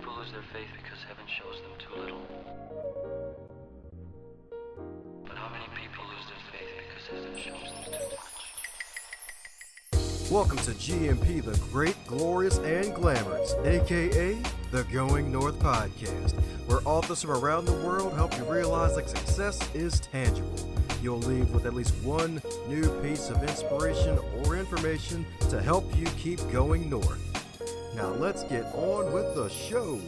people lose their faith because heaven shows them too little? But how many people lose their faith because heaven shows them too much? Welcome to GMP, the Great, Glorious, and Glamorous, aka the Going North Podcast, where authors from around the world help you realize that success is tangible. You'll leave with at least one new piece of inspiration or information to help you keep going north. Now let's get on with the show.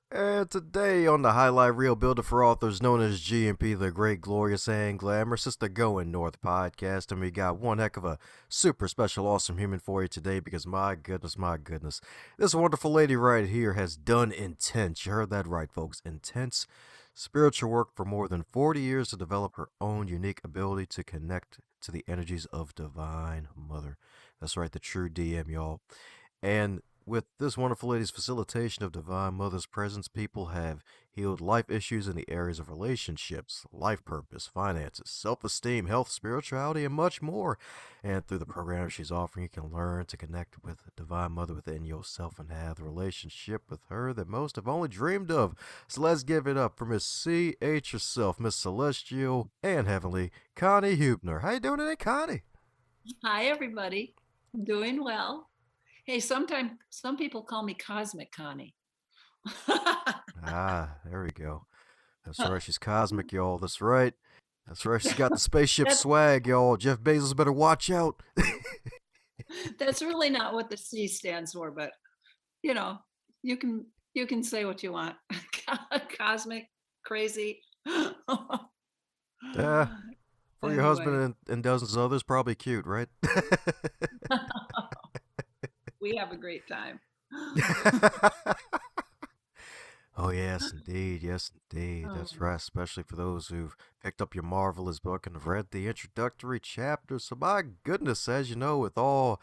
And today on the Highlight Reel Builder for Authors known as GMP, the Great, Glorious, and Glamorous, it's the Going North Podcast, and we got one heck of a super special, awesome human for you today because my goodness, this wonderful lady right here has done intense, you heard that right folks, intense spiritual work for more than 40 years to develop her own unique ability to connect to the energies of Divine Mother. That's right, the true DM, y'all. And with this wonderful lady's facilitation of Divine Mother's presence, people have healed life issues in the areas of relationships, life purpose, finances, self-esteem, health, spirituality, and much more. And through the program she's offering, you can learn to connect with Divine Mother within yourself and have the relationship with her that most have only dreamed of. So let's give it up for Miss C.H. herself, Miss Celestial and Heavenly, Connie Huebner. How you doing today, Connie? Hi, everybody. I'm doing well. Hey, some people call me Cosmic Connie. There we go. That's right. She's cosmic, y'all. That's right. That's right. She's got the spaceship swag, y'all. Jeff Bezos better watch out. That's really not what the C stands for, but you know, you can say what you want. Cosmic, crazy. Yeah. For your husband and dozens of others, probably cute, right? We have a great time. Oh, yes, indeed. Yes, indeed. That's right. Especially for those who've picked up your marvelous book and have read the introductory chapters. So, my goodness, as you know, with all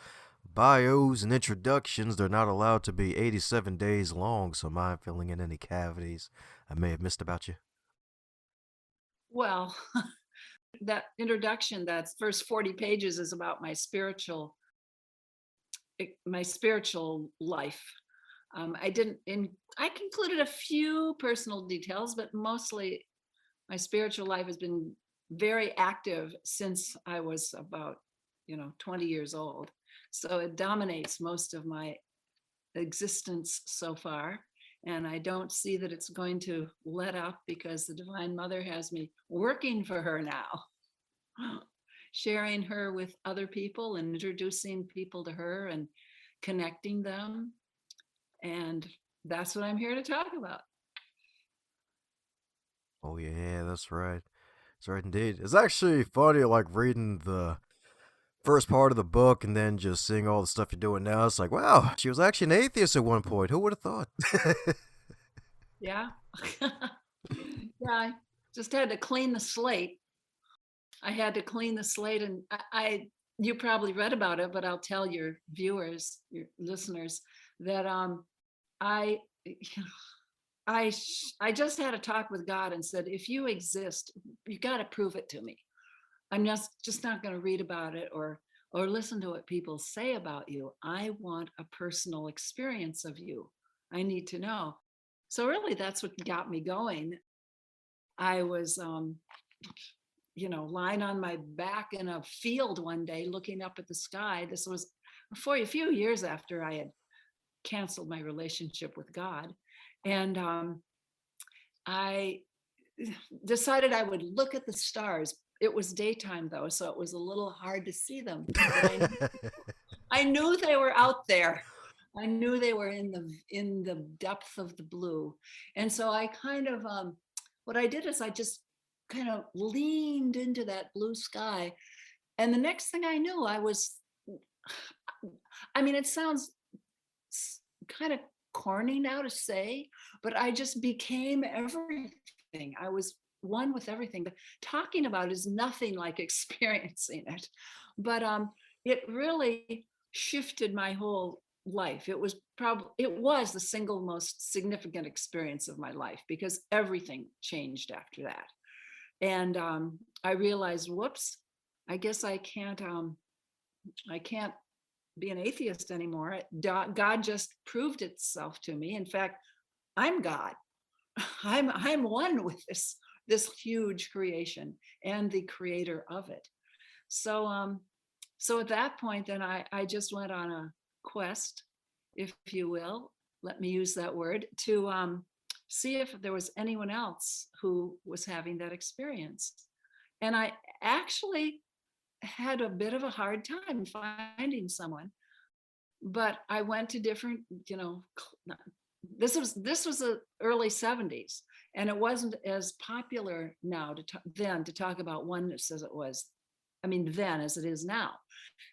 bios and introductions, they're not allowed to be 87 days long. So, mind filling in any cavities I may have missed about you? Well, that introduction, that first 40 pages is about my spiritual life. I included a few personal details, but mostly my spiritual life has been very active since I was about 20 years old. So it dominates most of my existence so far. And I don't see that it's going to let up because the Divine Mother has me working for her now, sharing her with other people and introducing people to her and connecting them. And that's what I'm here to talk about. Oh, yeah, that's right. That's right, indeed. It's actually funny, like, reading the first part of the book and then just seeing all the stuff you're doing now. It's like, wow, she was actually an atheist at one point. Who would have thought? Yeah. Yeah, I just had to clean the slate. And you probably read about it, but I'll tell your viewers, your listeners, that I I just had a talk with God and said, if you exist, you got to prove it to me. I'm just not going to read about it or listen to what people say about you. I want a personal experience of you. I need to know. So really, that's what got me going. I was lying on my back in a field one day looking up at the sky. This was for a few years after I had canceled my relationship with God. And I decided I would look at the stars. It was daytime though, so it was a little hard to see them. I knew they were out there. I knew they were in the depth of the blue. And so I kind of what I did is I just kind of leaned into that blue sky. And the next thing I knew, it sounds kind of corny now to say, but I just became everything. I was one with everything. But talking about is nothing like experiencing it. But it really shifted my whole life. It was the single most significant experience of my life because everything changed after that. And I realized, whoops, I guess I can't be an atheist anymore. God just proved itself to me. In fact, I'm God. I'm one with this huge creation and the creator of it. So so at that point, then I just went on a quest, if you will, let me use that word, to see if there was anyone else who was having that experience. And I actually had a bit of a hard time finding someone, but I went to different, this was the early 70s, and it wasn't as popular now then to talk about oneness as it was, I mean, then as it is now.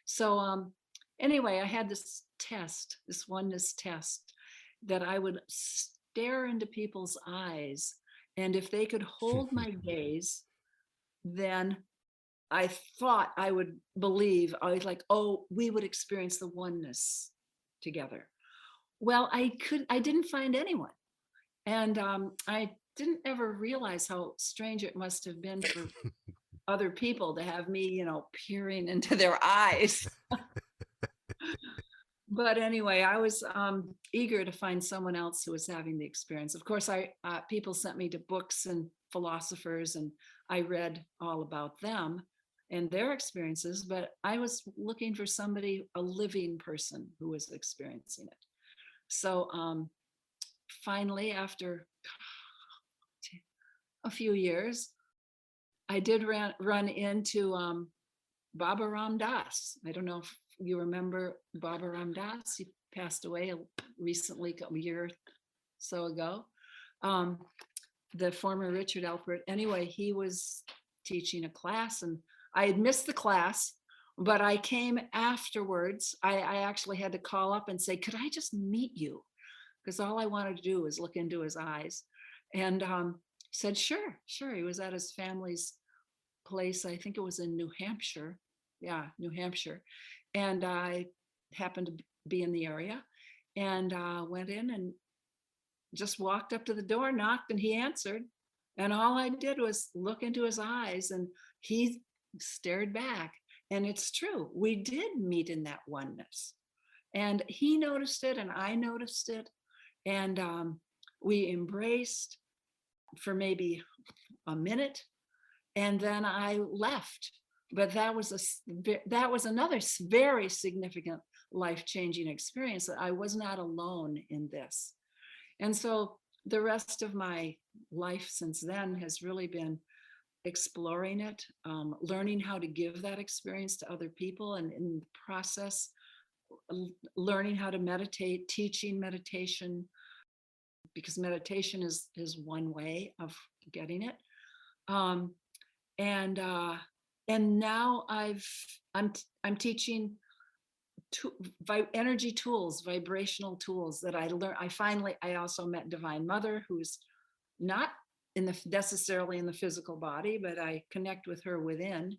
So anyway, I had this oneness test, that I would stare into people's eyes, and if they could hold my gaze, then I thought I would believe, I was like, oh, we would experience the oneness together. Well, I didn't find anyone. And I didn't ever realize how strange it must have been for other people to have me, peering into their eyes. But anyway, I was eager to find someone else who was having the experience. Of course, people sent me to books and philosophers, and I read all about them and their experiences, but I was looking for somebody, a living person who was experiencing it. So finally, after a few years, I did run into Baba Ram Dass. I don't know if you remember Baba Ram Dass. He passed away recently, a year or so ago. The former Richard Alpert. Anyway, he was teaching a class, and I had missed the class, but I came afterwards. I actually had to call up and say, could I just meet you? Because all I wanted to do was look into his eyes. And he said, sure. He was at his family's place. I think it was in New Hampshire. Yeah, New Hampshire. And I happened to be in the area, and went in and just walked up to the door, knocked, and he answered. And all I did was look into his eyes, and he stared back. And it's true, we did meet in that oneness. And he noticed it, and I noticed it. And we embraced for maybe a minute, and then I left. But that was another very significant life-changing experience, that I was not alone in this. And so the rest of my life since then has really been exploring it, learning how to give that experience to other people, and in the process, learning how to meditate, teaching meditation, because meditation is one way of getting it. And now I'm teaching energy tools, vibrational tools that I learned. I also met Divine Mother, who's not necessarily in the physical body, but I connect with her within.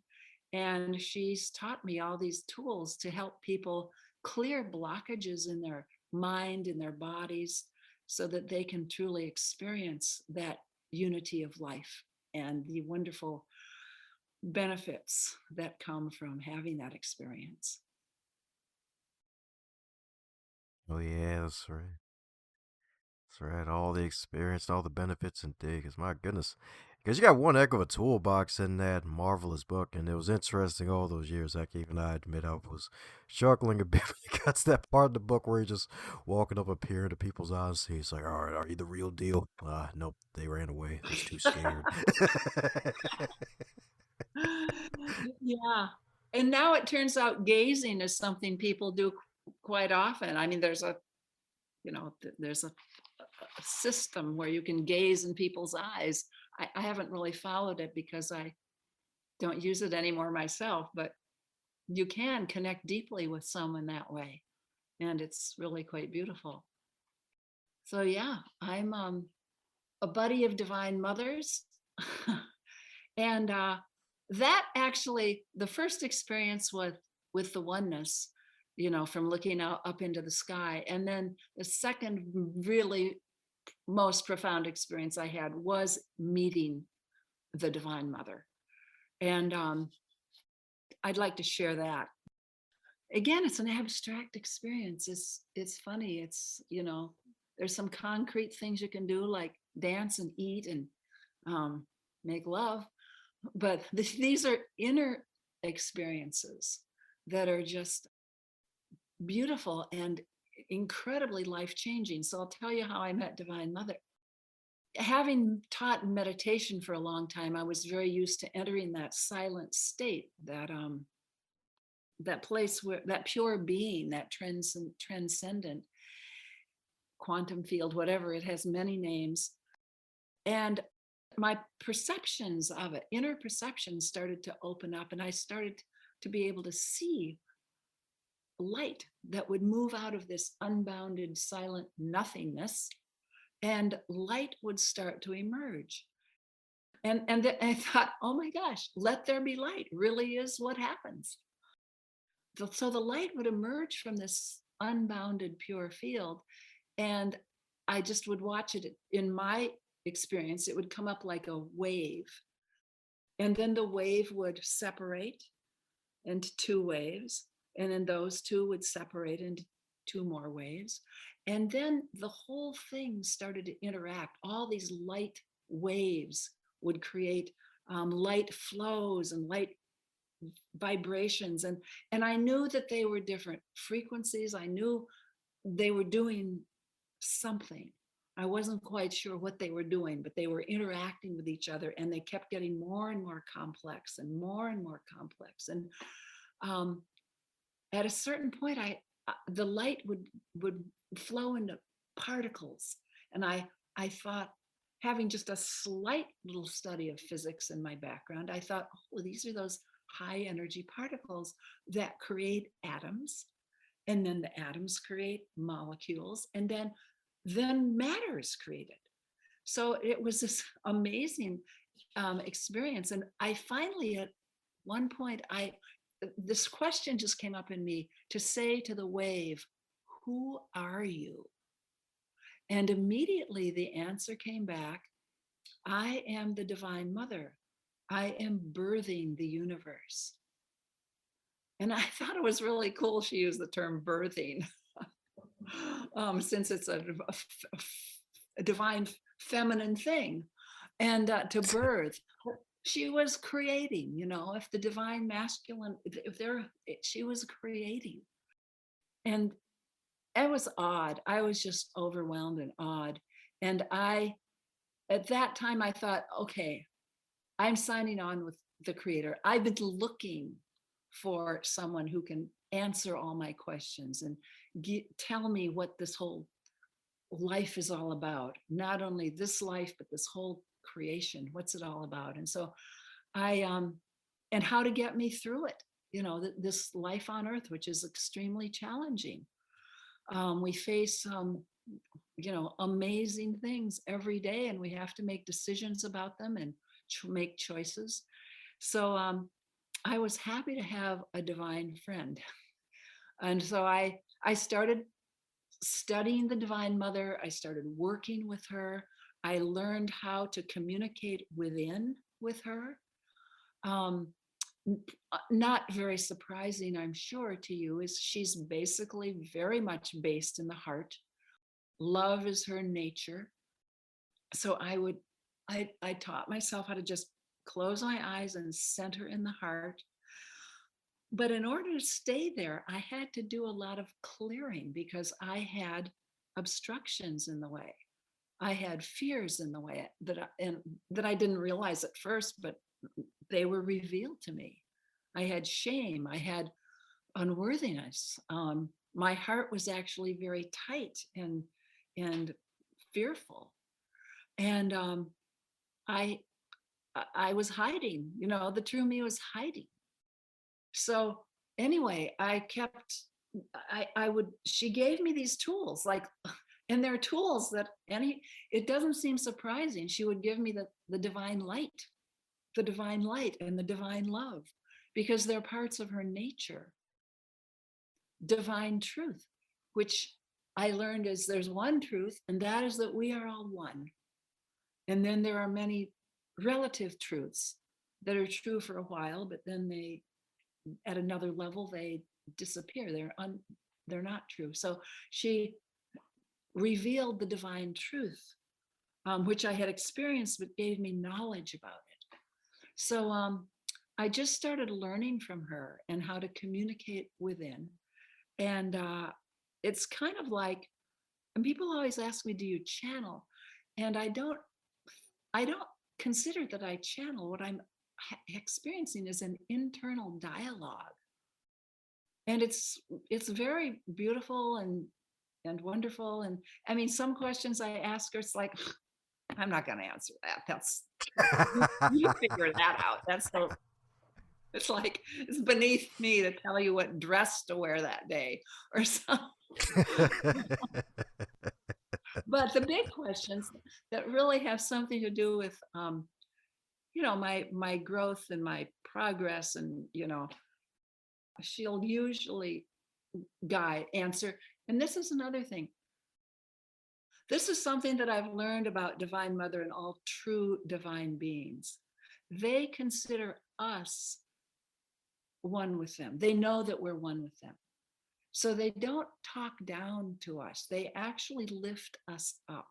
And she's taught me all these tools to help people clear blockages in their mind, in their bodies, so that they can truly experience that unity of life and the wonderful benefits that come from having that experience. Oh yeah, that's right. That's right. All the experience, all the benefits and digs. My goodness. Because you got one heck of a toolbox in that marvelous book, and it was interesting all those years. Heck, even I admit I was struggling a bit when it got to that part of the book where you're just walking up, peering into people's eyes. He's like, all right, are you the real deal? Nope, they ran away. I was too scared. Yeah. And now it turns out gazing is something people do quite often. I mean, there's a system where you can gaze in people's eyes. I haven't really followed it because I don't use it anymore myself, but you can connect deeply with someone that way. And it's really quite beautiful. So yeah, I'm a buddy of Divine Mother's. And that actually, the first experience with the oneness, from looking out up into the sky. And then the second really most profound experience I had was meeting the Divine Mother. And I'd like to share that. again, it's an abstract experience. It's funny. It's, there's some concrete things you can do, like dance and eat and um, make love, but these are inner experiences that are just beautiful and incredibly life changing. So I'll tell you how I met Divine Mother. Having taught meditation for a long time, I was very used to entering that silent state, that place where that pure being, that transcendent quantum field, whatever, it has many names. And my perceptions of it, inner perceptions, started to open up, and I started to be able to see light that would move out of this unbounded silent nothingness, and light would start to emerge. And then I thought, oh my gosh, let there be light really is what happens. So the light would emerge from this unbounded pure field, and I just would watch it. In my experience, it would come up like a wave, and then the wave would separate into two waves, and then those two would separate into two more waves, and then the whole thing started to interact. All these light waves would create light flows and light vibrations, and I knew that they were different frequencies. I knew they were doing something. I wasn't quite sure what they were doing, but they were interacting with each other, and they kept getting more and more complex and more complex. And at a certain point, the light would flow into particles, and I thought, having just a slight little study of physics in my background, I thought, oh, these are those high energy particles that create atoms, and then the atoms create molecules, and then matter is created. So it was this amazing experience. And I finally, at one point, this question just came up in me, to say to the wave, who are you? And immediately the answer came back, I am the Divine Mother. I am birthing the universe. And I thought it was really cool she used the term birthing, since it's a divine feminine thing. And to birth, she was creating, if the divine masculine, she was creating. And it was odd. I was just overwhelmed and awed. And at that time, I thought, okay, I'm signing on with the Creator. I've been looking for someone who can answer all my questions and tell me what this whole life is all about. Not only this life, but this whole creation. What's it all about? And so and how to get me through it. This life on Earth, which is extremely challenging. We face amazing things every day, and we have to make decisions about them and make choices. So I was happy to have a divine friend. And so I started studying the Divine Mother. I started working with her. I learned how to communicate with her. Not very surprising, I'm sure, to you, is she's basically very much based in the heart. Love is her nature. So I taught myself how to just close my eyes and center in the heart. But in order to stay there, I had to do a lot of clearing, because I had obstructions in the way. I had fears in the way that I didn't realize at first, but they were revealed to me. I had shame. I had unworthiness. My heart was actually very tight and fearful, and I was hiding. The true me was hiding. So anyway, she gave me these tools, and they're tools that it doesn't seem surprising. She would give me the divine light and the divine love, because they're parts of her nature. Divine truth, which I learned is there's one truth, and that is that we are all one. And then there are many relative truths that are true for a while, but then at another level, they disappear. They're not true. So she revealed the divine truth, which I had experienced, but gave me knowledge about it. So I just started learning from her and how to communicate within. And it's kind of like, and people always ask me, do you channel? And I don't consider that I channel. What I'm experiencing is an internal dialogue. And it's very beautiful and wonderful. And I mean, some questions I ask her, it's like, I'm not going to answer that. That's, you figure that out. That's so, it's like, it's beneath me to tell you what dress to wear that day or something. But the big questions that really have something to do with, my growth and my progress, and, she'll usually answer. And this is another thing. This is something that I've learned about Divine Mother and all true divine beings. They consider us one with them. They know that we're one with them. So they don't talk down to us. They actually lift us up.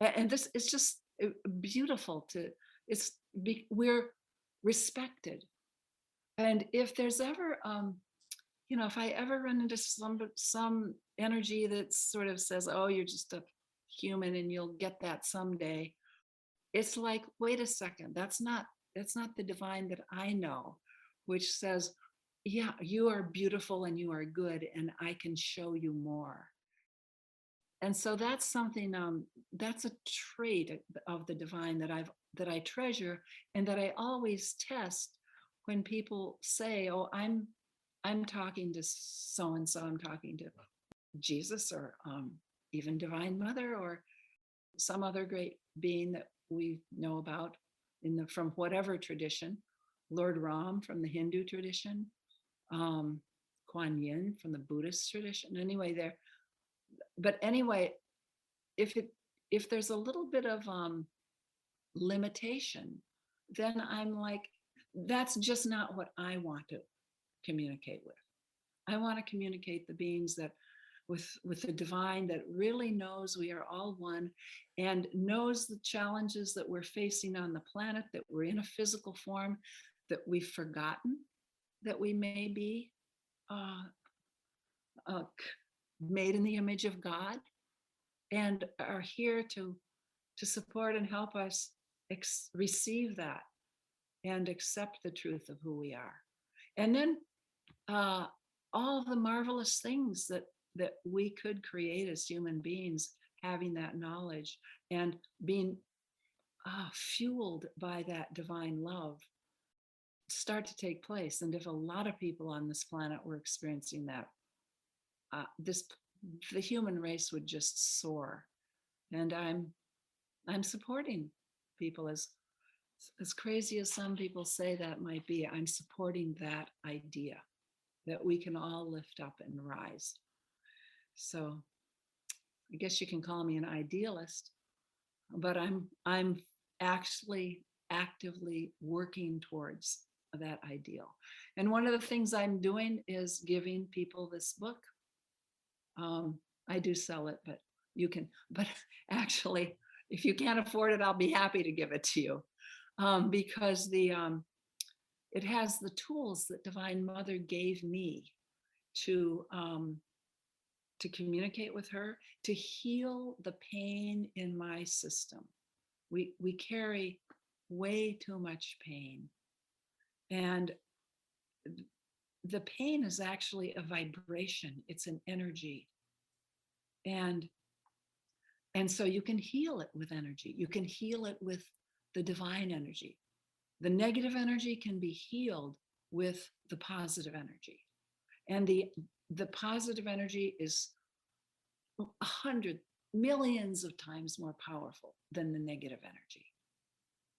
And this is just beautiful we're respected. And if there's ever, if I ever run into some energy that sort of says, oh, you're just a human and you'll get that someday, it's like, wait a second, that's not the divine that I know, which says, yeah, you are beautiful and you are good, and I can show you more. And so that's something, that's a trait of the divine that I treasure, and that I always test when people say, oh, I'm talking to so and so, I'm talking to Jesus, or even Divine Mother, or some other great being that we know about from whatever tradition, Lord Ram from the Hindu tradition, Kuan Yin from the Buddhist tradition. But anyway, if there's a little bit of limitation, then I'm like, that's just not what I want to communicate with. I want to communicate the beings that with the divine that really knows we are all one, and knows the challenges that we're facing on the planet, that we're in a physical form, that we've forgotten that we may be made in the image of God, and are here to support and help us receive that and accept the truth of who we are. And then all the marvelous things that we could create as human beings, having that knowledge and being fueled by that divine love, start to take place. And if a lot of people on this planet were experiencing that, the human race would just soar. And I'm supporting people, as crazy as some people say that might be. I'm supporting that idea that we can all lift up and rise. So I guess you can call me an idealist, but I'm actually actively working towards that ideal. And one of the things I'm doing is giving people this book. I do sell it, but but actually, if you can't afford it, I'll be happy to give it to you, because it has the tools that Divine Mother gave me to communicate with her, to heal the pain in my system. We carry way too much pain, and the pain is actually a vibration. It's an energy, and so you can heal it with energy. You can heal it with the divine energy. The negative energy can be healed with the positive energy, and the positive energy is 100 millions of times more powerful than the negative energy.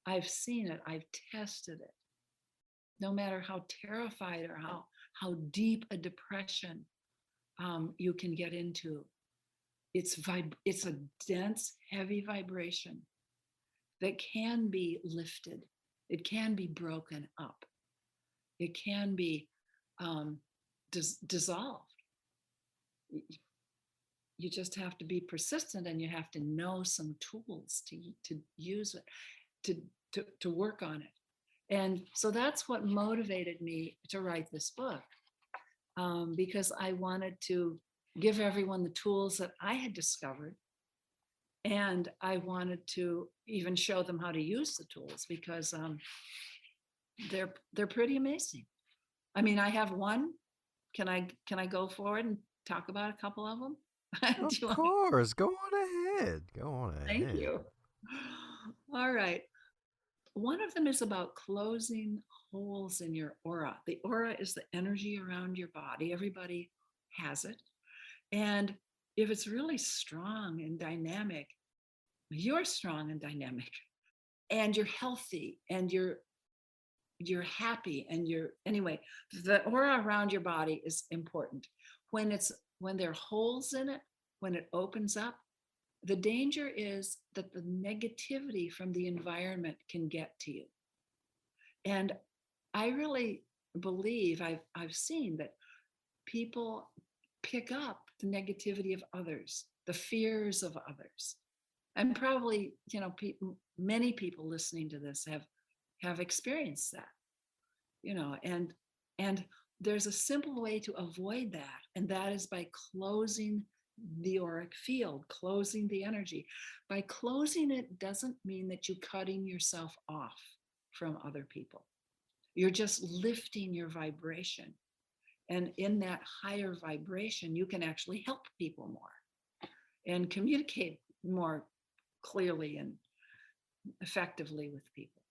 I've seen it. I've tested it. No matter how terrified or how deep a depression you can get into, it's a dense, heavy vibration that can be lifted. It can be broken up. It can be dissolved. You just have to be persistent, and you have to know some tools to use it, to work on it. And so that's what motivated me to write this book, because I wanted to give everyone the tools that I had discovered, and I wanted to even show them how to use the tools, because they're pretty amazing. I mean, I have one. Can I go forward and talk about a couple of them? Of course, go on ahead. Go on ahead. Thank you. All right. One of them is about closing holes in your aura. The aura is the energy around your body. Everybody has it. And if it's really strong and dynamic, you're strong and dynamic, and you're healthy, and you're happy, and anyway, the aura around your body is important. When there are holes in it, when it opens up, the danger is that the negativity from the environment can get to you. And I really believe, I've seen that people pick up the negativity of others, the fears of others. And probably, many people listening to this have experienced that, and there's a simple way to avoid that, and that is by closing the auric field, closing the energy. By closing it doesn't mean that you're cutting yourself off from other people. You're just lifting your vibration. And in that higher vibration, you can actually help people more and communicate more clearly and effectively with people.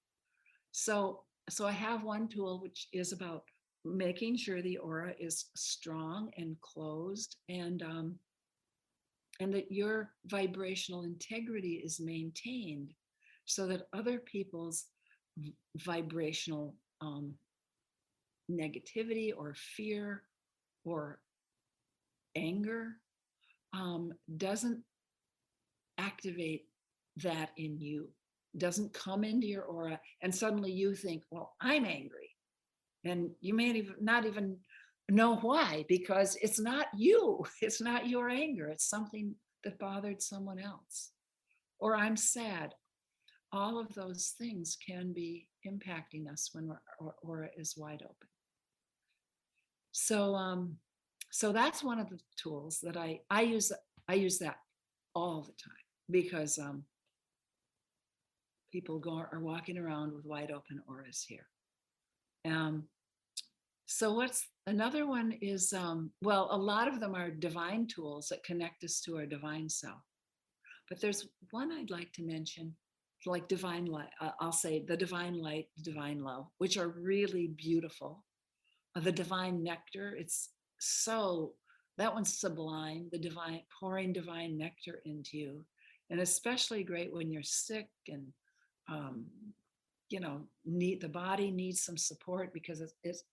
So I have one tool which is about making sure the aura is strong and closed, and that your vibrational integrity is maintained, so that other people's vibrational negativity or fear or anger doesn't activate that in you, doesn't come into your aura, and suddenly you think, well, I'm angry. And you may not even know why, because it's not you. It's not your anger. It's something that bothered someone else. Or I'm sad. All of those things can be impacting us when our aura is wide open. So that's one of the tools that I use. I use that all the time, because people are walking around with wide open auras here. So what's another one is, well, a lot of them are divine tools that connect us to our divine self. But there's one I'd like to mention, like divine light. I'll say the divine light, the divine love, which are really beautiful. The divine nectar, that one's sublime, the divine, pouring divine nectar into you. And especially great when you're sick and, the body needs some support, because it's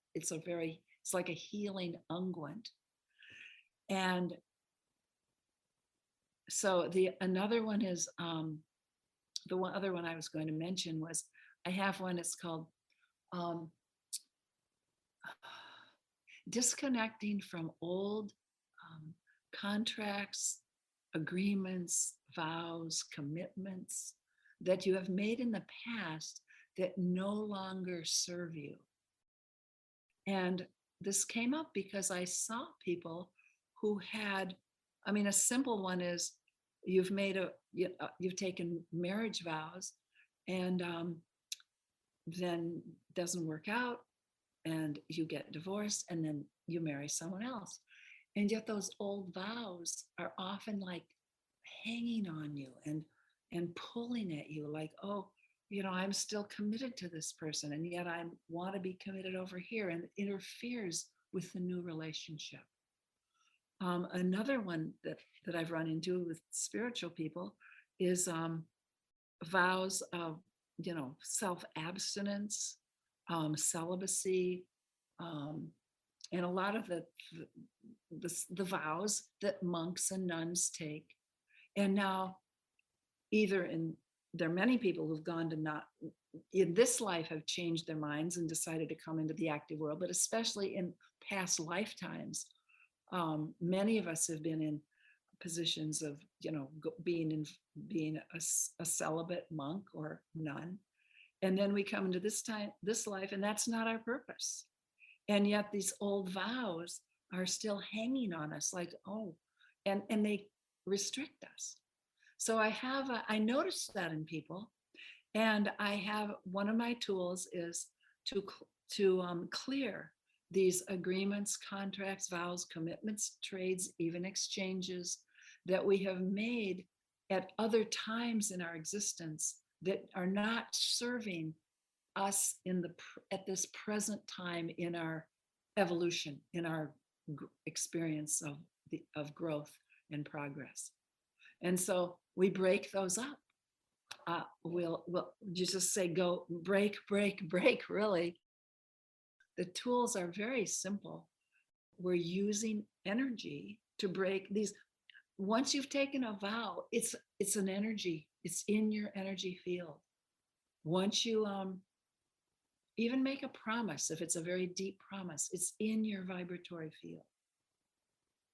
like a healing unguent. And so another one is, other one I was going to mention was, I have one, it's called disconnecting from old contracts, agreements, vows, commitments that you have made in the past that no longer serve you. And this came up because I saw people who had, a simple one is, you've taken marriage vows, and then doesn't work out, and you get divorced, and then you marry someone else. And yet those old vows are often like hanging on you and pulling at you, like, oh, I'm still committed to this person, and yet I want to be committed over here, and it interferes with the new relationship. Another one that I've run into with spiritual people is vows of, self-abstinence, celibacy, and a lot of the vows that monks and nuns take. And now, there are many people who've gone to not in this life have changed their minds and decided to come into the active world, but especially in past lifetimes, many of us have been in positions of, being a celibate monk or nun, and then we come into this life, and that's not our purpose. And yet these old vows are still hanging on us, like, oh, and they restrict us. So I noticed that in people, and I have one of my tools is to clear these agreements, contracts, vows, commitments, trades, even exchanges that we have made at other times in our existence that are not serving us at this present time in our evolution, in our experience of growth and progress. And so we break those up. We'll you just say, go break, break, break. Really, the tools are very simple. We're using energy to break these. Once you've taken a vow, it's an energy. It's in your energy field. Once you even make a promise, if it's a very deep promise, it's in your vibratory field.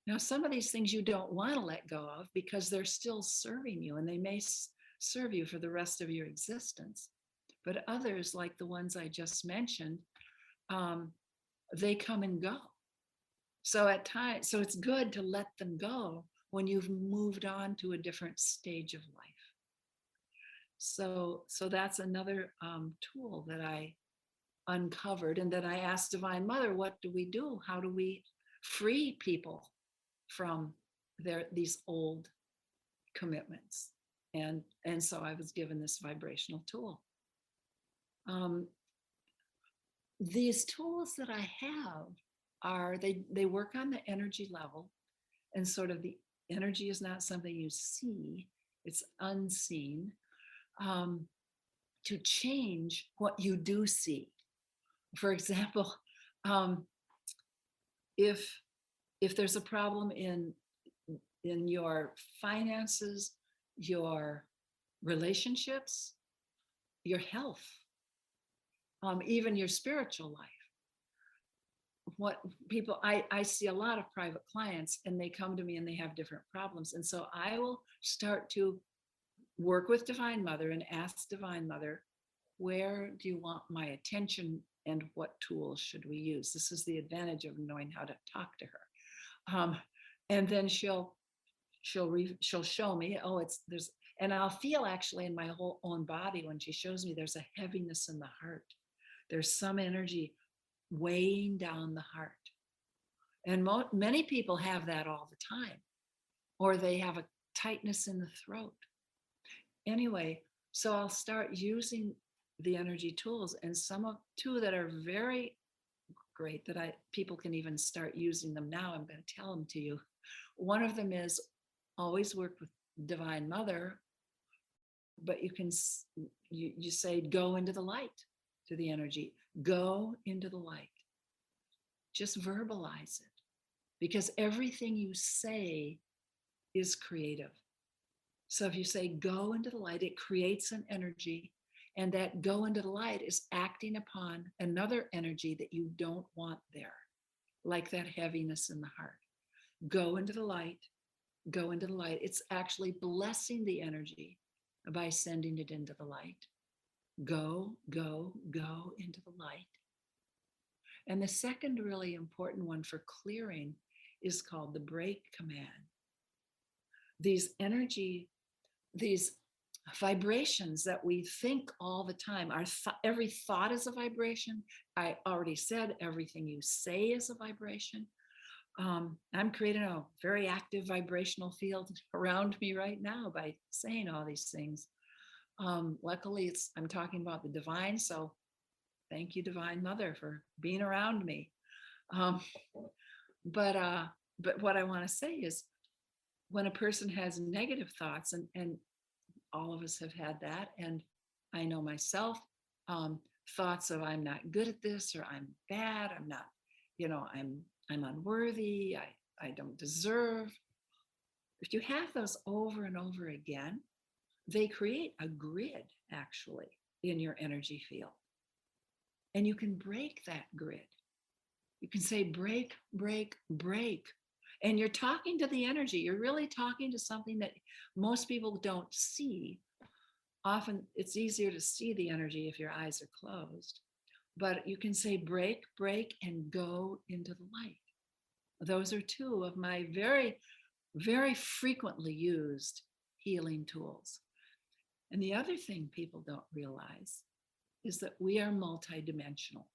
Now, some of these things you don't want to let go of because they're still serving you, and they may serve you for the rest of your existence. But others, like the ones I just mentioned, they come and go. So at times, so it's good to let them go when you've moved on to a different stage of life. So that's another tool that I uncovered, and that I asked Divine Mother, what do we do? How do we free people from these old commitments? And so I was given this vibrational tool. These tools that I have are, they work on the energy level, and sort of the energy is not something you see, it's unseen, to change what you do see. For example, if there's a problem in your finances, your relationships, your health, even your spiritual life. What people, I see a lot of private clients, and they come to me and they have different problems. And so I will start to work with Divine Mother and ask Divine Mother, where do you want my attention, and what tools should we use? This is the advantage of knowing how to talk to her. And then she'll show me, oh, there's, and I'll feel actually in my whole own body when she shows me there's a heaviness in the heart. There's some energy weighing down the heart. And many people have that all the time, or they have a tightness in the throat. Anyway, so I'll start using the energy tools, and two that are very great that people can even start using them now. I'm going to tell them to you. One of them is always work with Divine Mother, but you can you say, go into the light, to the energy, go into the light. Just verbalize it, because everything you say is creative. So if you say go into the light, it creates an energy, and that go into the light is acting upon another energy that you don't want there, like that heaviness in the heart. Go into the light, go into the light. It's actually blessing the energy by sending it into the light. Go, go, go into the light. And the second really important one for clearing is called the break command. These vibrations that we think all the time, every thought is a vibration. I already said everything you say is a vibration. I'm creating a very active vibrational field around me right now by saying all these things. Luckily, I'm talking about the divine, so thank you, Divine Mother, for being around me. But what I want to say is, when a person has negative thoughts, and all of us have had that, and I know myself, thoughts of I'm not good at this, or I'm bad, I'm not, I'm unworthy, I don't deserve. If you have those over and over again, they create a grid actually in your energy field. And you can break that grid. You can say break, break, break. And you're talking to the energy. You're really talking to something that most people don't see. Often it's easier to see the energy if your eyes are closed. But you can say break, break, and go into the light. Those are two of my very, very frequently used healing tools. And the other thing people don't realize is that we are multidimensional.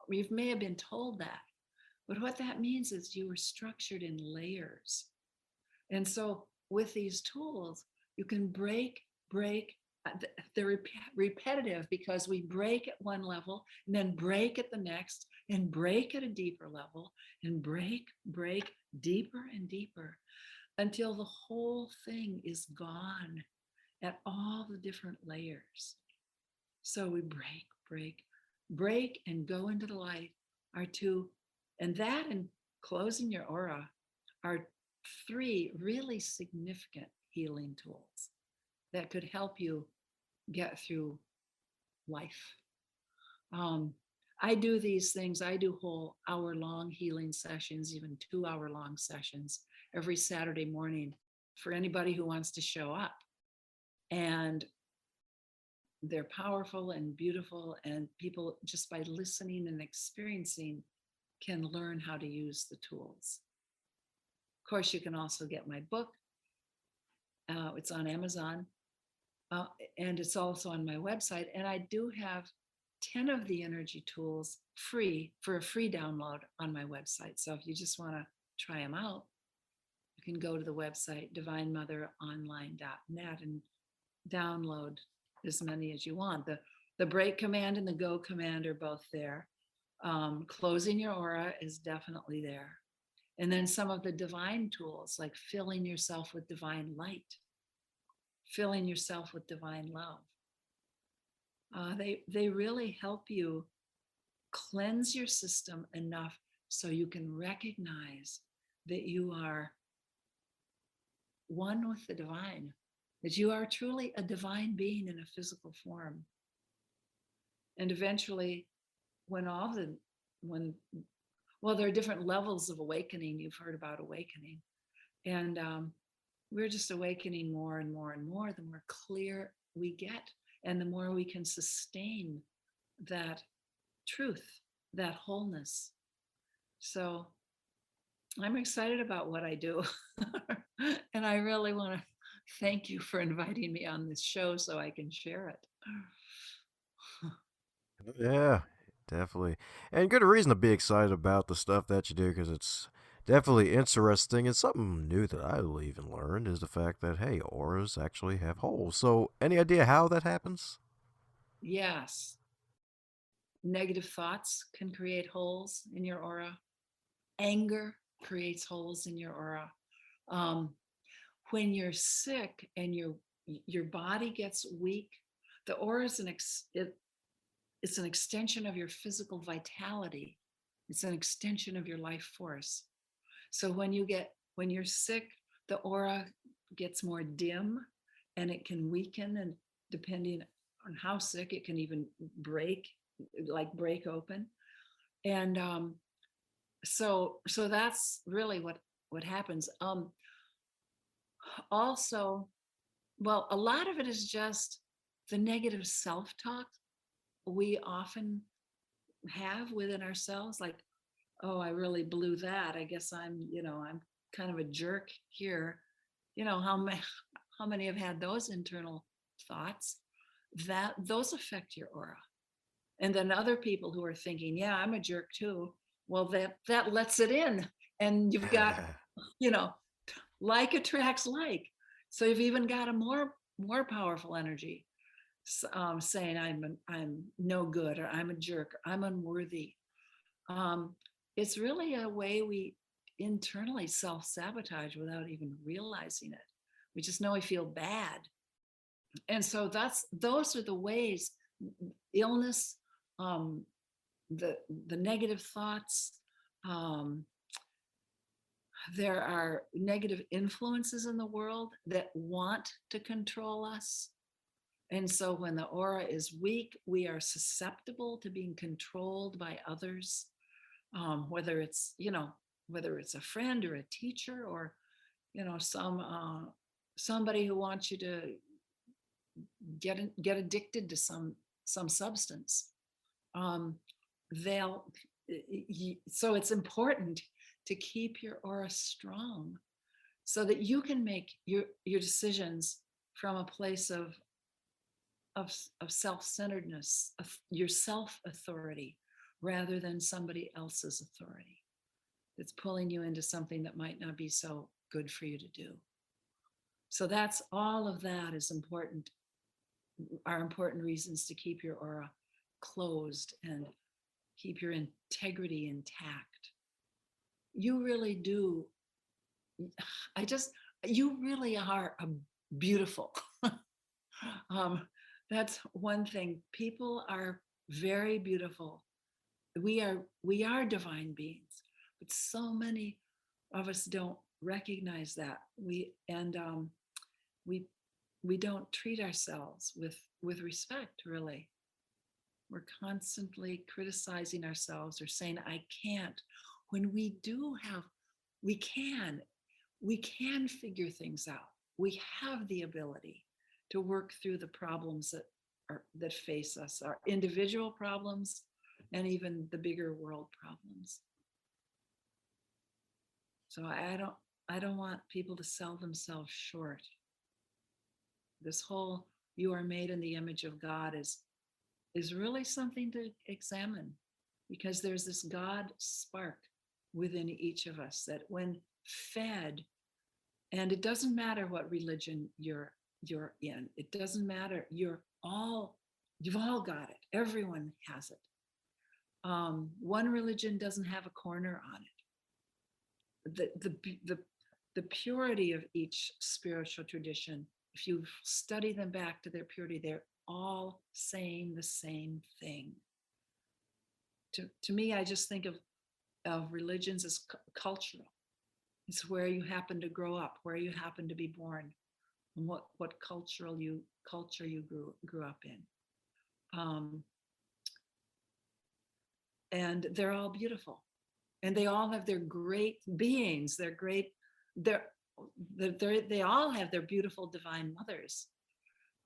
You may have been told that, but what that means is you are structured in layers. And so with these tools, you can break, they're repetitive because we break at one level and then break at the next and break at a deeper level and break, deeper and deeper until the whole thing is gone at all the different layers. So we break, break, and go into the light are two, and that and closing your aura are three really significant healing tools that could help you get through life. I do these things. I do whole hour-long healing sessions, even 2-hour-long sessions every Saturday morning for anybody who wants to show up. And they're powerful and beautiful, and people just by listening and experiencing can learn how to use the tools. Of course, you can also get my book. It's on Amazon, and it's also on my website. And I do have 10 of the energy tools free for a free download on my website. So if you just want to try them out, you can go to the website divinemotheronline.net and download as many as you want. The break command and the go command are both there. Closing your aura is definitely there. And then some of the divine tools, like filling yourself with divine light, filling yourself with divine love. They really help you cleanse your system enough so you can recognize that you are one with the divine, that you are truly a divine being in a physical form. And eventually, there are different levels of awakening. You've heard about awakening. And we're just awakening more and more and more, the more clear we get, and the more we can sustain that truth, that wholeness. So I'm excited about what I do. And I really want to thank you for inviting me on this show so I can share it. Yeah, definitely. And good reason to be excited about the stuff that you do because it's definitely interesting. And something new that I even learned is the fact that, hey, auras actually have holes. So, any idea how that happens? Yes. Negative thoughts can create holes in your aura. Anger creates holes in your aura. When you're sick and your body gets weak, the aura is it's an extension of your physical vitality. It's an extension of your life force. So when you're sick, the aura gets more dim and it can weaken, and depending on how sick, it can even break open. And so that's really what happens. Also, well, a lot of it is just the negative self-talk we often have within ourselves, like, oh, I really blew that. I guess I'm kind of a jerk here. How many have had those internal thoughts? That those affect your aura. And then other people who are thinking, yeah, I'm a jerk too. Well, that lets it in. And you've got, like attracts like. So you've even got a more powerful energy saying I'm no good, or I'm a jerk, or I'm unworthy. It's really a way we internally self-sabotage without even realizing it. We just know we feel bad. And so those are the ways: illness, the negative thoughts. There are negative influences in the world that want to control us. And so when the aura is weak, we are susceptible to being controlled by others. whether it's, whether it's a friend or a teacher or, somebody who wants you to get addicted to some substance. They'll So it's important to keep your aura strong so that you can make your decisions from a place of self-centeredness, of your self-authority, rather than somebody else's authority that's pulling you into something that might not be so good for you to do. So that's all of that is important, are important reasons to keep your aura closed and keep your integrity intact. You really do. You really are a beautiful. That's one thing. People are very beautiful. We are divine beings, but so many of us don't recognize that. We don't treat ourselves with respect, really. We're constantly criticizing ourselves or saying, I can't, when we can figure things out. We have the ability to work through the problems that face us, our individual problems, and even the bigger world problems. So I don't want people to sell themselves short. This whole "you are made in the image of God" is really something to examine, because there's this God spark within each of us that, when fed, and it doesn't matter what religion you're in, it doesn't matter, you've all got it. Everyone has it. One religion doesn't have a corner on it. The purity of each spiritual tradition, if you study them back to their purity, they're all saying the same thing. To me, I just think of religions as cultural. It's where you happen to grow up, where you happen to be born, and what culture you grew up in. And they're all beautiful, and they all have their great beings. They all have their beautiful divine mothers,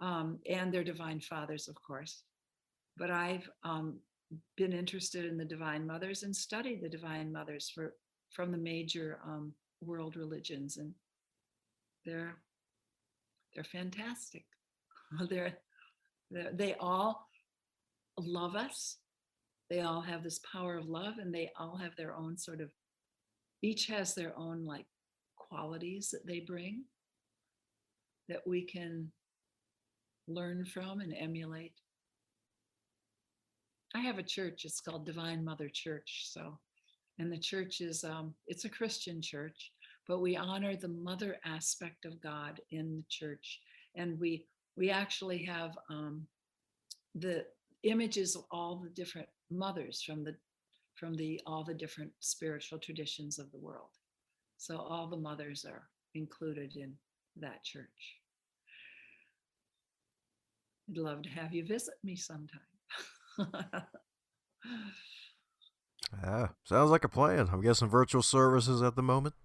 and their divine fathers, of course. But I've been interested in the divine mothers and studied the divine mothers from the major world religions, and they're fantastic. They all love us. They all have this power of love, and they all have their own each has their own qualities that they bring that we can learn from and emulate. I have a church, it's called Divine Mother Church. And the church is, it's a Christian church, but we honor the mother aspect of God in the church. And we actually have the images of all the different mothers from all the different spiritual traditions of the world. So all the mothers are included in that church. I'd love to have you visit me sometime. Sounds like a plan. I'm guessing virtual services at the moment.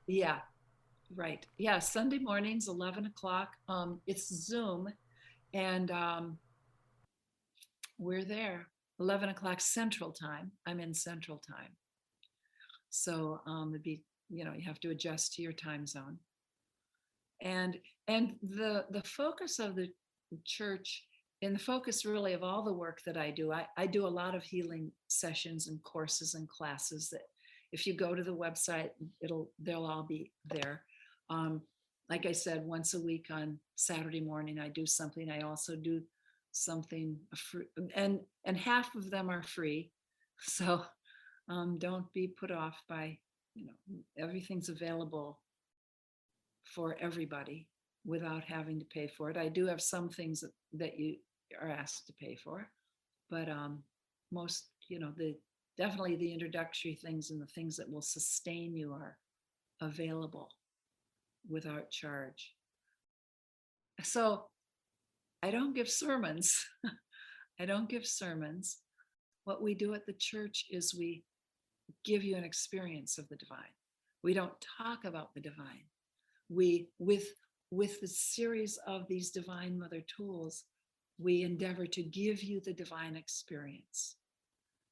Yeah, right. Yeah, Sunday mornings, 11 o'clock. It's Zoom, and we're there. 11 o'clock Central Time. I'm in Central Time. So it'd be, you have to adjust to your time zone. And the focus of the church, and the focus really of all the work that I do a lot of healing sessions and courses and classes that, if you go to the website, they'll all be there. Like I said, once a week on Saturday morning, I do something. I also do something free, and half of them are free. So don't be put off by, everything's available for everybody without having to pay for it. I do have some things that you are asked to pay for, but most, definitely the introductory things and the things that will sustain you are available without charge. So I don't give sermons. I don't give sermons. What we do at the church is we give you an experience of the divine. We don't talk about the divine. We, with the series of these divine mother tools, we endeavor to give you the divine experience,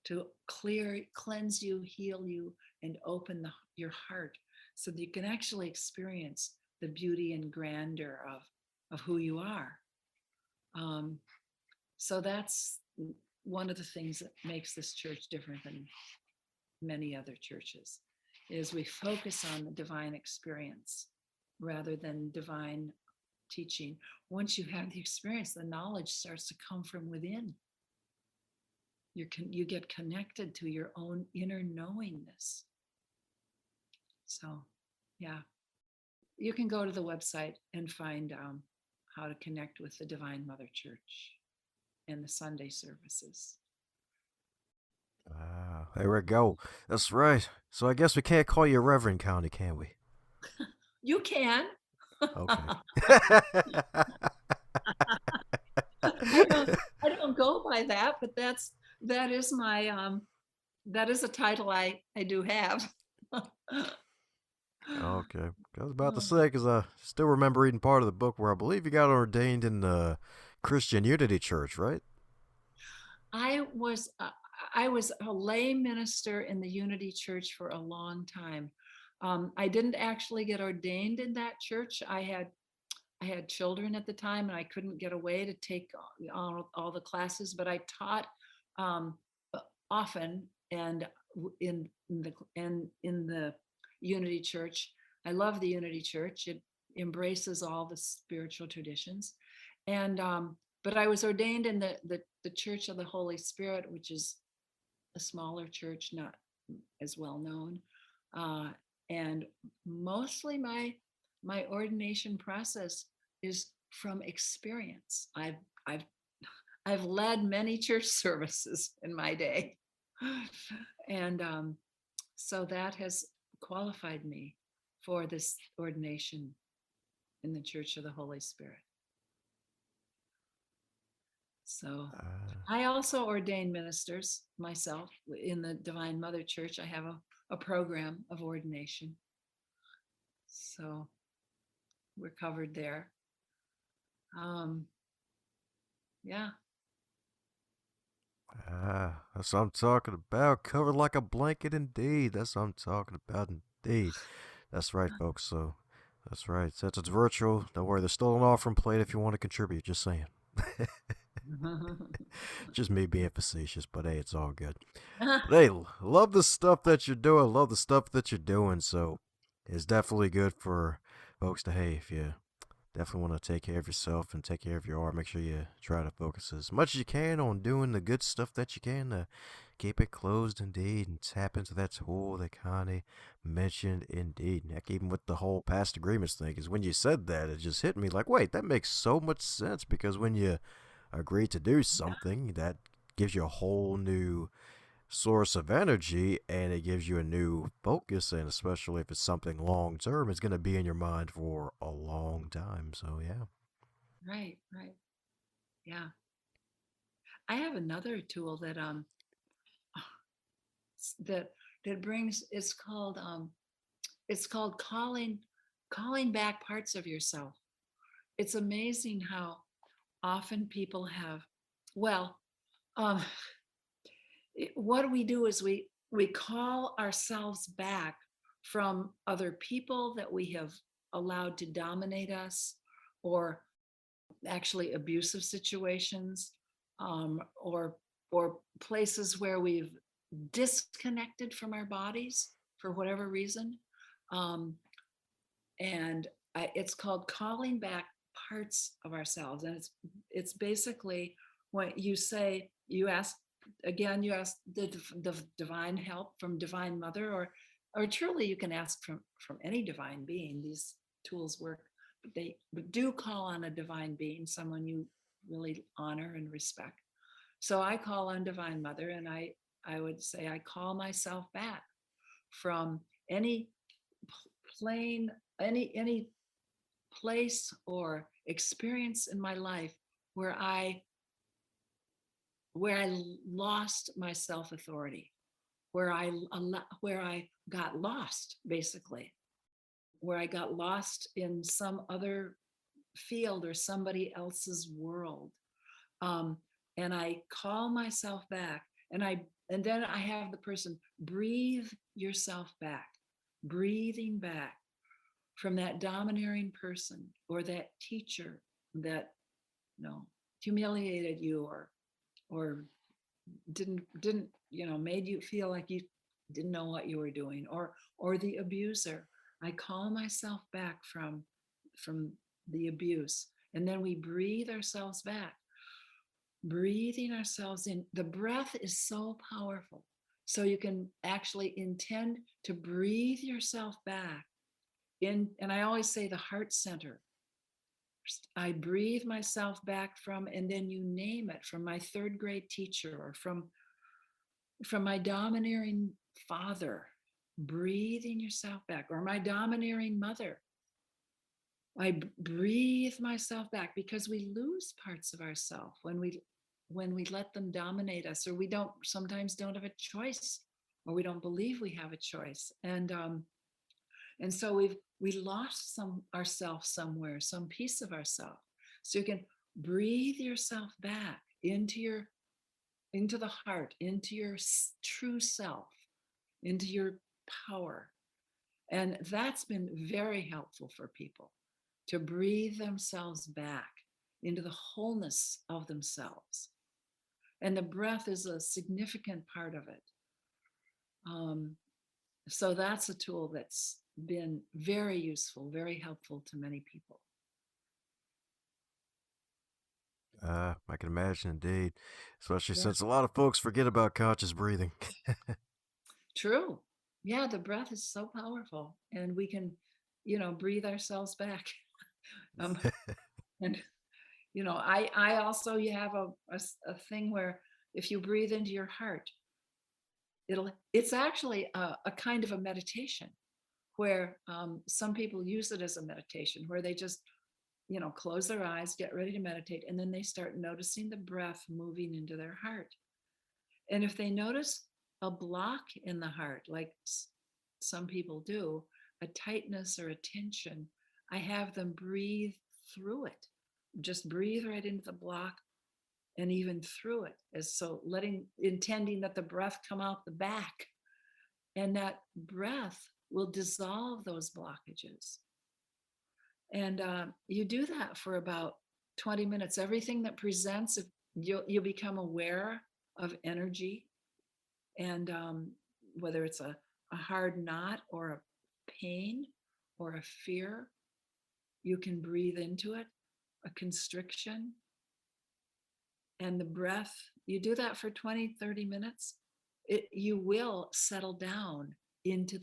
to cleanse you, heal you, and open your heart so that you can actually experience the beauty and grandeur of who you are. So that's one of the things that makes this church different than many other churches, is we focus on the divine experience rather than divine teaching. Once you have the experience, the knowledge starts to come from within. You get connected to your own inner knowingness. So, yeah, you can go to the website and find how to connect with the Divine Mother Church and the Sunday services. Ah, there we go. That's right. So I guess we can't call you Reverend, Connie, can we? You can. Okay. I don't go by that, but that is my that is a title I do have. Okay. I was about to say, because I still remember reading part of the book where I believe you got ordained in the Christian Unity Church, right? I was I was a lay minister in the Unity Church for a long time. I didn't actually get ordained in that church. I had children at the time, and I couldn't get away to take all the classes. But I taught um, often, and in the Unity Church. I love the Unity Church. It embraces all the spiritual traditions, and but I was ordained in the Church of the Holy Spirit, which is a smaller church, not as well known, uh, and mostly my ordination process is from experience. I've I've led many church services in my day, and so that has qualified me for this ordination in the Church of the Holy Spirit. So I also ordain ministers myself in the Divine Mother Church. I have a program of ordination. So we're covered there. Yeah. Ah, that's what I'm talking about. Covered like a blanket, indeed. That's what I'm talking about, indeed. That's right, folks. So, that's right. Since it's virtual, don't worry. There's still an offering plate if you want to contribute. Just saying. Just me being facetious, but hey, it's all good. But hey, love the stuff that you're doing. Love the stuff that you're doing. So, it's definitely good for folks to, hey, if you definitely want to take care of yourself and take care of your art, make sure you try to focus as much as you can on doing the good stuff that you can to keep it closed, indeed, and tap into that tool that Connie mentioned, indeed. Heck, even with the whole past agreements thing, because when you said that, it just hit me like, wait, that makes so much sense, because when you agree to do something, that gives you a whole new source of energy, and it gives you a new focus, and especially if it's something long term, it's going to be in your mind for a long time. So yeah. Right, right. Yeah. I have another tool that that brings, it's called calling back parts of yourself. It's amazing how often people have, well, um what we do is we call ourselves back from other people that we have allowed to dominate us, or actually abusive situations, or places where we've disconnected from our bodies for whatever reason. Um, and it's called calling back parts of ourselves, and it's basically when you say, you ask, again, you ask the divine help from Divine Mother, or truly you can ask from any divine being. These tools work, but they do call on a divine being, someone you really honor and respect. So I call on Divine Mother, and I would say I call myself back from any plane, any place or experience in my life where I lost my self authority. where I got lost, basically, where I got lost in some other field or somebody else's world. Um, and I call myself back, and then I have the person breathe yourself back, breathing back from that domineering person or that teacher that, you know, humiliated you or didn't made you feel like you didn't know what you were doing, or the abuser. I call myself back from the abuse, and then we breathe ourselves back, breathing ourselves in. The breath is so powerful, so you can actually intend to breathe yourself back in, and I always say the heart center. I breathe myself back from, and then you name it, from my third grade teacher, or from my domineering father, breathing yourself back, or my domineering mother. I breathe myself back, because we lose parts of ourselves when we let them dominate us, or we sometimes don't have a choice, or we don't believe we have a choice. And so we lost some ourselves somewhere, some piece of ourselves. So you can breathe yourself back into the heart, into your true self, into your power. And that's been very helpful for people, to breathe themselves back into the wholeness of themselves. And the breath is a significant part of it. So that's a tool that's been very useful, very helpful to many people. I can imagine, indeed, especially Yeah. since a lot of folks forget about conscious breathing. True. Yeah, the breath is so powerful, and we can, breathe ourselves back. um, and I also, you have a thing where if you breathe into your heart, it's actually a kind of a meditation, where some people use it as a meditation, where they just close their eyes, get ready to meditate, and then they start noticing the breath moving into their heart. And if they notice a block in the heart, like some people do, a tightness or a tension, I have them breathe through it. Just breathe right into the block and even through it. As so intending that the breath come out the back, and that breath will dissolve those blockages. And you do that for about 20 minutes. Everything that presents, if you'll become aware of energy, and whether it's a hard knot or a pain or a fear, you can breathe into it, a constriction. And the breath, you do that for 20, 30 minutes, you will settle down into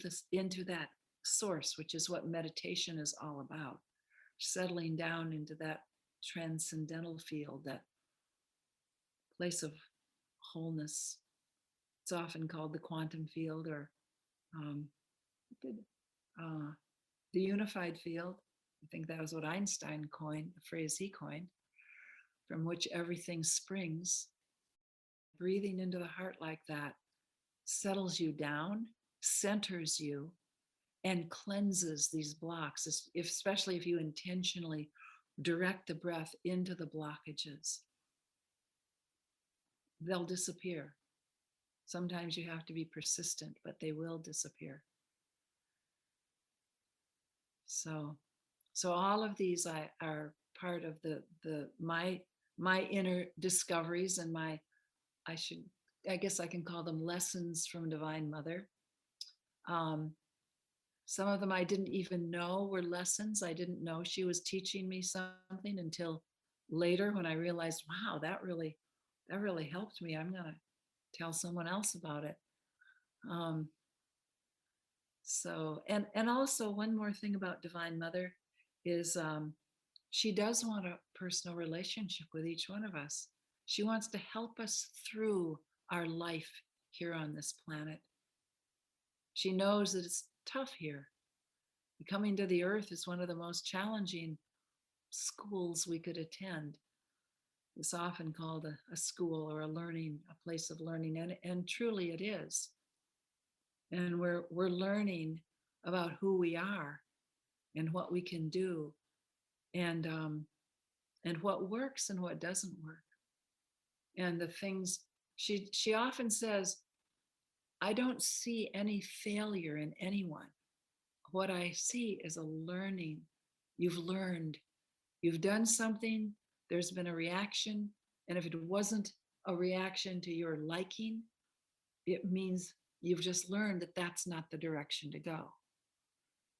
that source, which is what meditation is all about. Settling down into that transcendental field, that place of wholeness. It's often called the quantum field, or um, the unified field. I think that was what Einstein coined, the phrase he coined, from which everything springs. Breathing into the heart like that settles you down, centers you, and cleanses these blocks, especially if you intentionally direct the breath into the blockages. They'll disappear. Sometimes you have to be persistent, but they will disappear. So all of these are part of my inner discoveries, and I guess I can call them lessons from Divine Mother. Some of them I didn't even know were lessons. I didn't know she was teaching me something until later, when I realized, wow, that really helped me. I'm gonna tell someone else about it. So, and also one more thing about Divine Mother is she does want a personal relationship with each one of us. She wants to help us through our life here on this planet. She knows that it's tough here. Coming to the earth is one of the most challenging schools we could attend. It's often called a school, or a place of learning, and truly it is. and we're learning about who we are and what we can do, and what works and what doesn't work, and the things she often says, I don't see any failure in anyone. What I see is a learning. You've learned, you've done something, there's been a reaction, and if it wasn't a reaction to your liking, it means you've just learned that that's not the direction to go.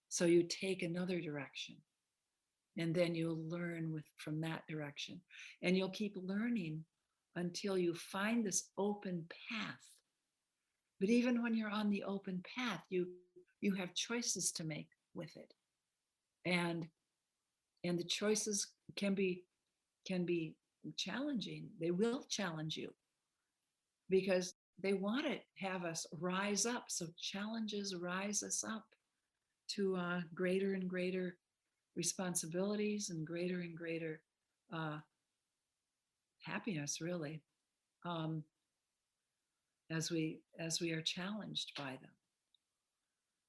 So you take another direction, and then you'll learn from that direction, and you'll keep learning until you find this open path. But even when you're on the open path, you have choices to make with it, and the choices can be challenging. They will challenge you because they want to have us rise up. So challenges rise us up to greater and greater responsibilities and greater happiness, really, as we are challenged by them.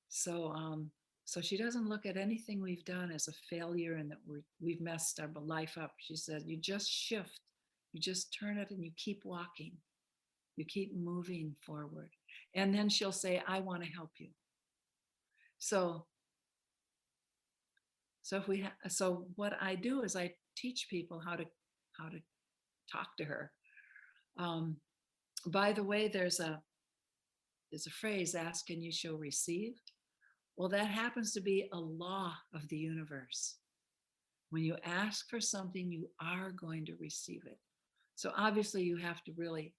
So she doesn't look at anything we've done as a failure and that we've messed our life up. She says, you just shift, you just turn it, and you keep walking, you keep moving forward. And then she'll say, I want to help you. So what I do is I teach people how to talk to her. By the way, there's a phrase, ask and you shall receive. Well, that happens to be a law of the universe. When you ask for something, you are going to receive it. So obviously you have to really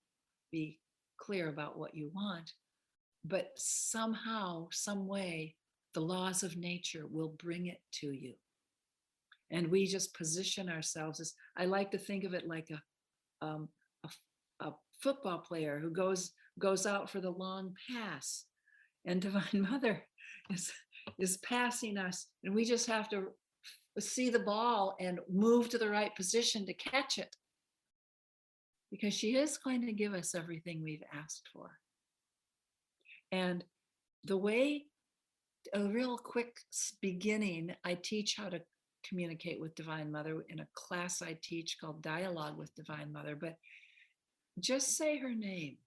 be clear about what you want, but somehow, some way, the laws of nature will bring it to you. And we just position ourselves as, I like to think of it like a football player who goes out for the long pass, and Divine Mother is passing us, and we just have to see the ball and move to the right position to catch it, because she is going to give us everything we've asked for. And the way, a real quick beginning, I teach how to communicate with Divine Mother in a class I teach called Dialogue with Divine Mother. But just say her name,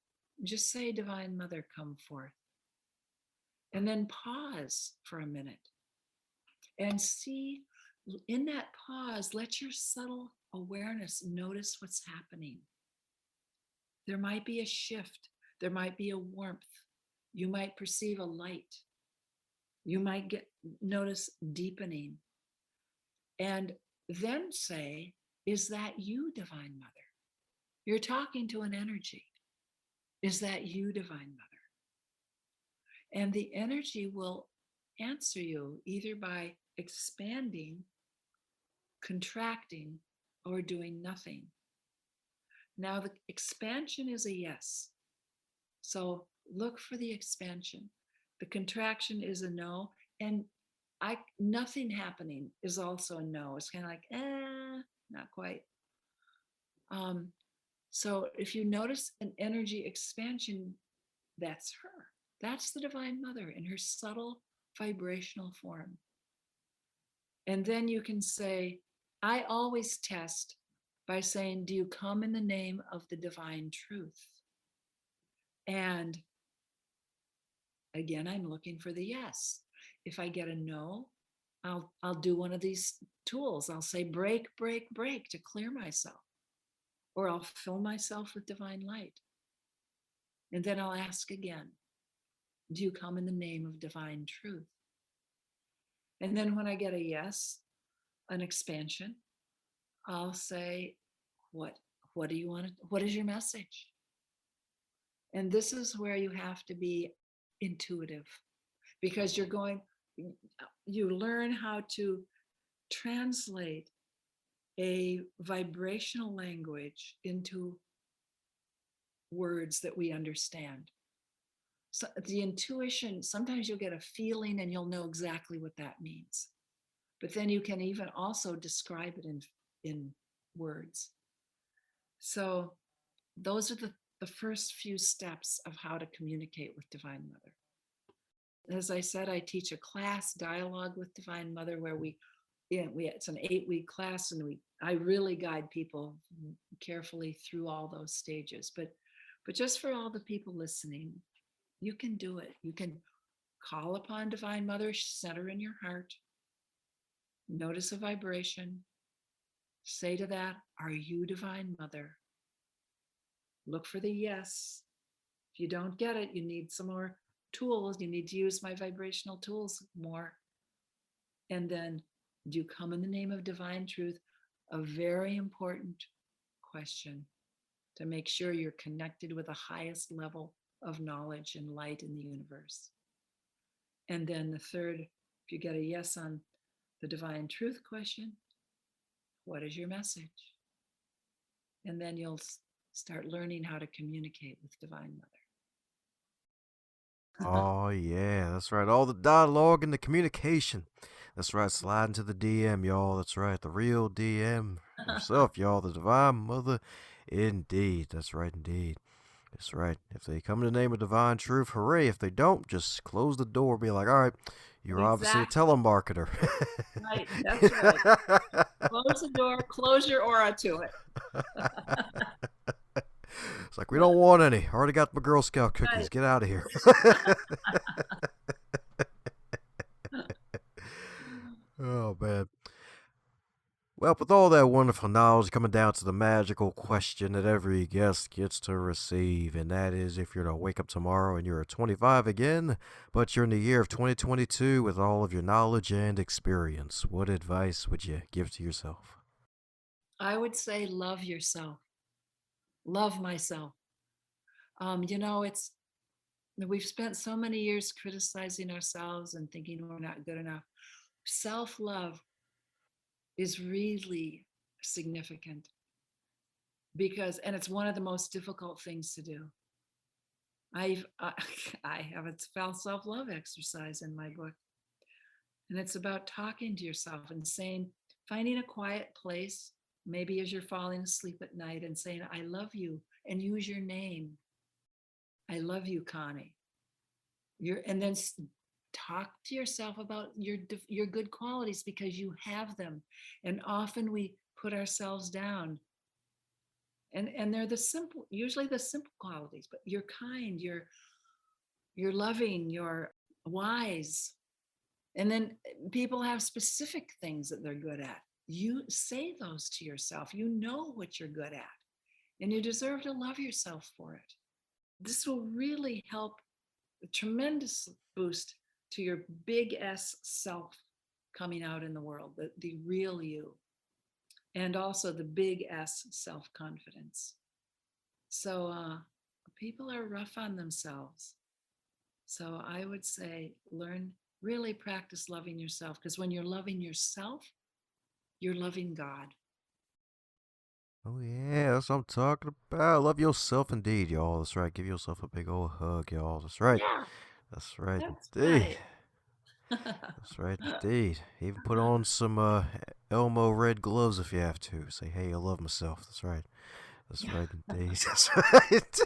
just say, Divine Mother, come forth. And then pause for a minute and see, in that pause, let your subtle awareness notice what's happening. There might be a shift, there might be a warmth, you might perceive a light, you might notice deepening. And then say, is that you, Divine Mother? You're talking to an energy. Is that you, Divine Mother? And the energy will answer you either by expanding, contracting, or doing nothing. Now, the expansion is a yes. So look for the expansion. The contraction is a no. And nothing happening is also a no. It's kind of like, not quite. So if you notice an energy expansion, that's her. That's the Divine Mother in her subtle vibrational form. And then you can say, I always test by saying, do you come in the name of the divine truth? And again, I'm looking for the yes. If I get a no, I'll do one of these tools. I'll say break, break, break to clear myself. Or I'll fill myself with divine light. And then I'll ask again, do you come in the name of divine truth? And then when I get a yes, an expansion, I'll say, what do you want? What is your message? And this is where you have to be intuitive, because you learn how to translate a vibrational language into words that we understand. So the intuition, sometimes you'll get a feeling and you'll know exactly what that means. But then you can even also describe it in words. So those are the first few steps of how to communicate with Divine Mother. As I said, I teach a class, Dialogue with Divine Mother, where it's an 8-week class, and I really guide people carefully through all those stages. But just for all the people listening, you can do it. You can call upon Divine Mother, center in your heart, notice a vibration, say to that, "Are you Divine Mother?" Look for the yes. If you don't get it, you need some more tools. You need to use my vibrational tools more. And then, do you come in the name of divine truth? A very important question to make sure you're connected with the highest level of knowledge and light in the universe. And then the third, if you get a yes on the divine truth question, what is your message? And then you'll start learning how to communicate with Divine Mother. Oh, yeah, that's right. All the dialogue and the communication. That's right. Slide into the DM, y'all. That's right. The real DM herself, y'all. The Divine Mother. Indeed. That's right, indeed. That's right. If they come in the name of divine truth, hooray. If they don't, just close the door. Be like, all right, you're obviously a telemarketer. Right. That's right. Close the door, close your aura to it. It's like, we don't want any. Already got my Girl Scout cookies. Right. Get out of here. Oh, man. Well, with all that wonderful knowledge, coming down to the magical question that every guest gets to receive, and that is, if you're to wake up tomorrow and you're 25 again, but you're in the year of 2022 with all of your knowledge and experience, what advice would you give to yourself? I would say love yourself. Love myself. We've spent so many years criticizing ourselves and thinking we're not good enough. Self-love is really significant and it's one of the most difficult things to do. I have a self-love exercise in my book, and it's about talking to yourself and finding a quiet place, maybe as you're falling asleep at night, and saying, "I love you," and use your name. "I love you, Connie." And then talk to yourself about your good qualities, because you have them. And often we put ourselves down, and they're usually the simple qualities, but you're kind, you're loving, you're wise. And then people have specific things that they're good at. You say those to yourself. You know what you're good at, and you deserve to love yourself for it. This will really help a tremendous boost to your big S self coming out in the world, the real you, and also the big S self-confidence. So people are rough on themselves. So I would say really practice loving yourself, because when you're loving yourself, you're loving God. Oh, yeah, that's what I'm talking about. Love yourself indeed, y'all. That's right. Give yourself a big old hug, y'all. That's right. Yeah, That's right, that's indeed. right. That's right, indeed. Even put on some Elmo red gloves if you have to. Say, hey, I love myself. That's right. That's right, indeed. That's right.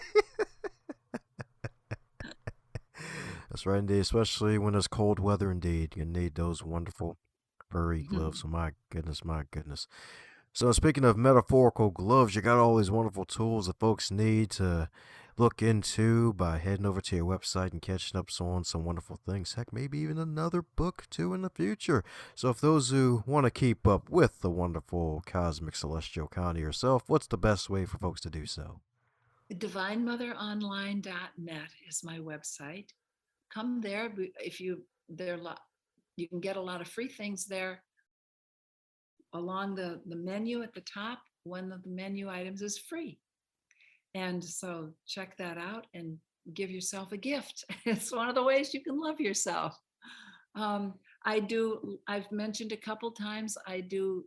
That's right, indeed. Especially when it's cold weather, indeed. You need those wonderful furry gloves. So, my goodness, my goodness. So, speaking of metaphorical gloves, you got all these wonderful tools that folks need to look into by heading over to your website and catching up on some wonderful things. Heck, maybe even another book too in the future. So, if those who want to keep up with the wonderful cosmic celestial Connie herself, what's the best way for folks to do so? DivineMotherOnline.net is my website. Come there. If you there, you can get a lot of free things there. Along the menu at the top, one of the menu items is free. And so check that out and give yourself a gift. It's one of the ways you can love yourself. I've mentioned a couple times, I do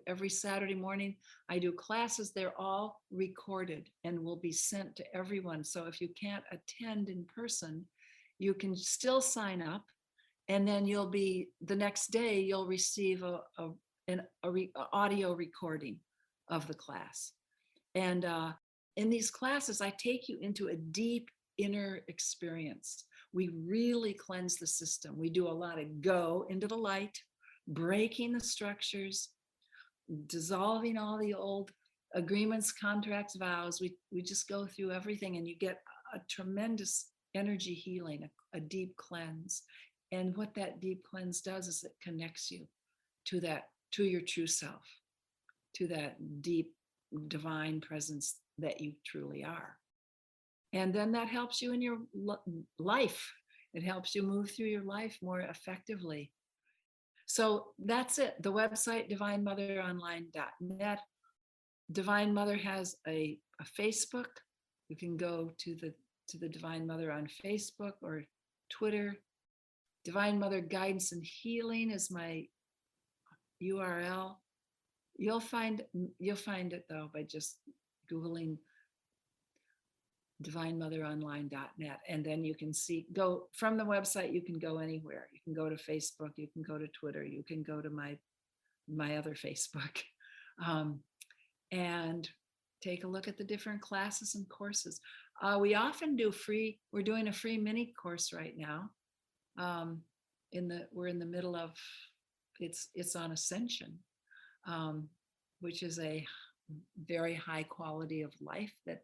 every Saturday morning, I do classes. They're all recorded and will be sent to everyone. So if you can't attend in person, you can still sign up, and then the next day you'll receive an audio recording of the class. And in these classes, I take you into a deep inner experience We really cleanse the system. We do a lot of go into the light, breaking the structures, dissolving all the old agreements, contracts, vows. We just go through everything, and you get a tremendous energy healing, a deep cleanse. And what that deep cleanse does is it connects you to your true self, to that deep divine presence that you truly are. And then that helps you in your life. It helps you move through your life more effectively. So that's it. The website, divinemotheronline.net. Divine Mother has a Facebook. You can go to the Divine Mother on Facebook or Twitter. Divine Mother Guidance and Healing is my URL. You'll find it though by just Googling divinemotheronline.net, and then you can go from the website. You can go anywhere. You can go to Facebook, you can go to Twitter, you can go to my other Facebook, and take a look at the different classes and courses. We often do free. We're doing a free mini course right now. We're in the middle of it's on ascension, which is a very high quality of life that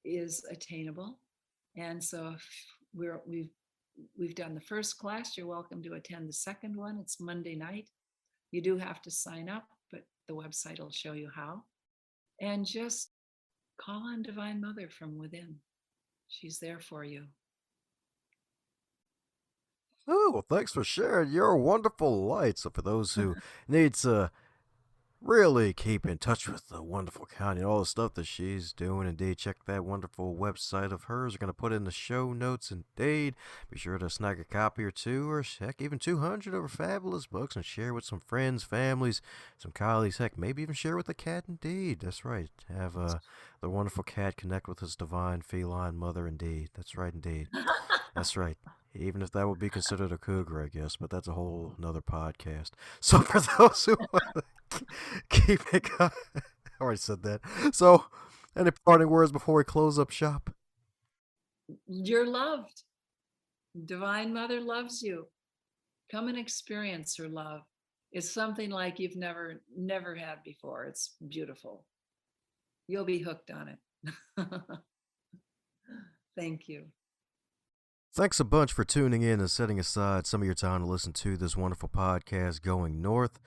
is attainable. And so we've done the first class. You're welcome to attend the second one. It's Monday night. You do have to sign up, but the website will show you how. And just call on Divine Mother from within. She's there for you. Oh, well, thanks for sharing your wonderful light. So for those who need to really keep in touch with the wonderful Connie and all the stuff that she's doing, indeed, check that wonderful website of hers. We're going to put in the show notes, indeed. Be sure to snag a copy or two, or heck, even 200 of her fabulous books, and share with some friends, families, some colleagues, heck, maybe even share with the cat, indeed. That's right. Have the wonderful cat connect with his divine feline mother, indeed. That's right, indeed. That's right. Even if that would be considered a cougar, I guess, but that's a whole nother podcast. So for those who want to keep it going, I already said that. So, any parting words before we close up shop? You're loved. Divine Mother loves you. Come and experience her love. It's something like you've never had before. It's beautiful. You'll be hooked on it. Thank you. Thanks a bunch for tuning in and setting aside some of your time to listen to this wonderful podcast, Going North.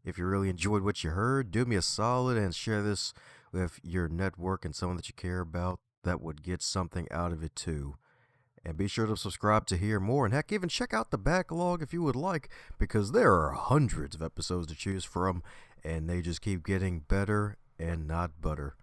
If you really enjoyed what you heard, do me a solid and share this with your network and someone that you care about that would get something out of it too. And be sure to subscribe to hear more, and heck, even check out the backlog if you would like, because there are hundreds of episodes to choose from, and they just keep getting better and not butter.